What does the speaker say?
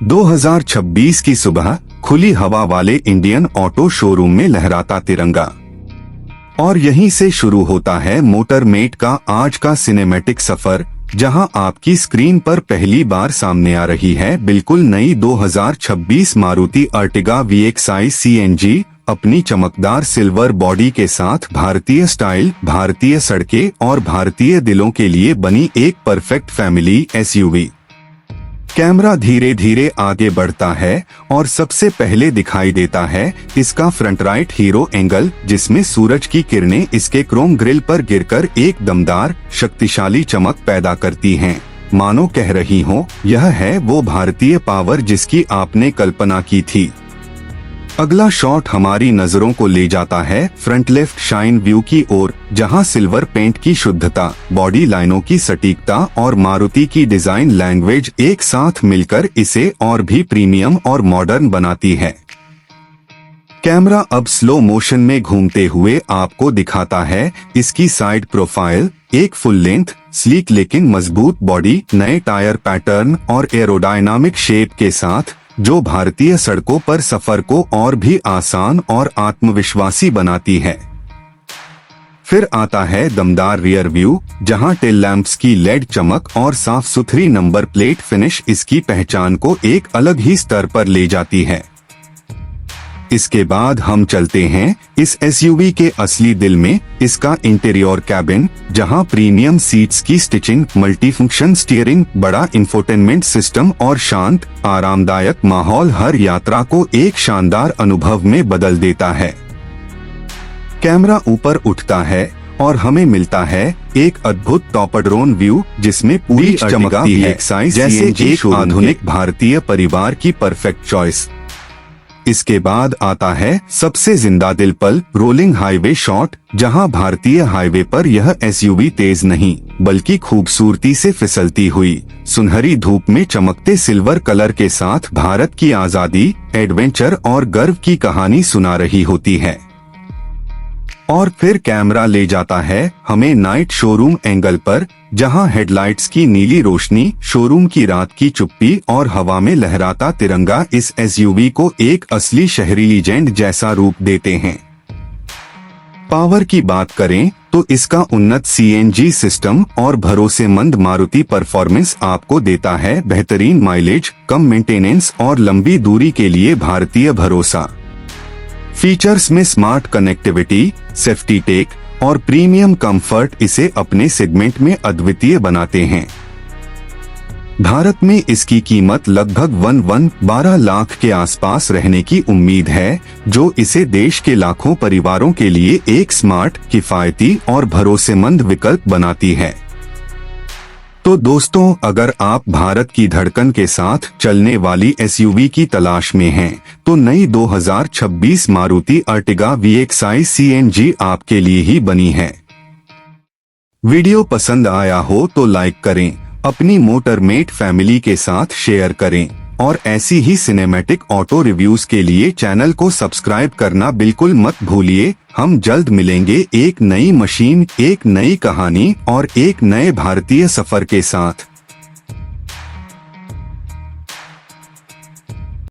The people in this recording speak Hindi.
2026 की सुबह खुली हवा वाले इंडियन ऑटो शोरूम में लहराता तिरंगा। और यहीं से शुरू होता है मोटरमेट का आज का सिनेमैटिक सफर, जहां आपकी स्क्रीन पर पहली बार सामने आ रही है बिल्कुल नई 2026 मारुति अर्टिगा VXI CNG अपनी चमकदार सिल्वर बॉडी के साथ भारतीय स्टाइल, भारतीय सड़कें और भारतीय दिलों के लिए बनी एक परफेक्ट फैमिली SUV। कैमरा धीरे धीरे आगे बढ़ता है और सबसे पहले दिखाई देता है इसका फ्रंट राइट हीरो एंगल, जिसमें सूरज की किरणें इसके क्रोम ग्रिल पर गिरकर एक दमदार शक्तिशाली चमक पैदा करती हैं। मानो कह रही हो, यह है वो भारतीय पावर जिसकी आपने कल्पना की थी। अगला शॉट हमारी नजरों को ले जाता है फ्रंट लेफ्ट शाइन व्यू की ओर, जहां सिल्वर पेंट की शुद्धता, बॉडी लाइनों की सटीकता और मारुति की डिजाइन लैंग्वेज एक साथ मिलकर इसे और भी प्रीमियम और मॉडर्न बनाती है। कैमरा अब स्लो मोशन में घूमते हुए आपको दिखाता है इसकी साइड प्रोफाइल, एक फुल लेंथ स्लीक लेकिन मजबूत बॉडी, नए टायर पैटर्न और एरोडायनामिक शेप के साथ, जो भारतीय सड़कों पर सफर को और भी आसान और आत्मविश्वासी बनाती है। फिर आता है दमदार रियर व्यू, जहां टेल लैंप्स की लेड चमक और साफ सुथरी नंबर प्लेट फिनिश इसकी पहचान को एक अलग ही स्तर पर ले जाती है। इसके बाद हम चलते हैं इस SUV के असली दिल में, इसका इंटीरियर कैबिन, जहां प्रीमियम सीट्स की स्टिचिंग, मल्टीफंक्शन स्टीयरिंग, बड़ा इंफोटेनमेंट सिस्टम और शांत आरामदायक माहौल हर यात्रा को एक शानदार अनुभव में बदल देता है। कैमरा ऊपर उठता है और हमें मिलता है एक अद्भुत टॉप ड्रोन व्यू, जिसमें पूरी चमकती है जैसे एक आधुनिक भारतीय परिवार की परफेक्ट चॉइस। इसके बाद आता है सबसे जिंदा दिल पल, रोलिंग हाईवे शॉट, जहां भारतीय हाईवे पर यह SUV तेज नहीं बल्कि खूबसूरती से फिसलती हुई सुनहरी धूप में चमकते सिल्वर कलर के साथ भारत की आजादी, एडवेंचर और गर्व की कहानी सुना रही होती है। और फिर कैमरा ले जाता है हमें नाइट शोरूम एंगल पर, जहां हेडलाइट्स की नीली रोशनी, शोरूम की रात की चुप्पी और हवा में लहराता तिरंगा इस SUV को एक असली शहरी लीजेंड जैसा रूप देते हैं। पावर की बात करें तो इसका उन्नत CNG सिस्टम और भरोसेमंद मारुति परफॉर्मेंस आपको देता है बेहतरीन माइलेज, कम मेंटेनेंस और लंबी दूरी के लिए भारतीय भरोसा। फीचर्स में स्मार्ट कनेक्टिविटी, सेफ्टी टेक और प्रीमियम कंफर्ट इसे अपने सेगमेंट में अद्वितीय बनाते हैं। भारत में इसकी कीमत लगभग 12 लाख के आसपास रहने की उम्मीद है, जो इसे देश के लाखों परिवारों के लिए एक स्मार्ट, किफायती और भरोसेमंद विकल्प बनाती है। तो दोस्तों, अगर आप भारत की धड़कन के साथ चलने वाली SUV की तलाश में हैं, तो नई 2026 मारुति अर्टिगा VXI CNG आपके लिए ही बनी है। वीडियो पसंद आया हो तो लाइक करें, अपनी मोटरमेट फैमिली के साथ शेयर करें और ऐसी ही सिनेमैटिक ऑटो रिव्यूज के लिए चैनल को सब्सक्राइब करना बिल्कुल मत भूलिए। हम जल्द मिलेंगे एक नई मशीन, एक नई कहानी और एक नए भारतीय सफर के साथ।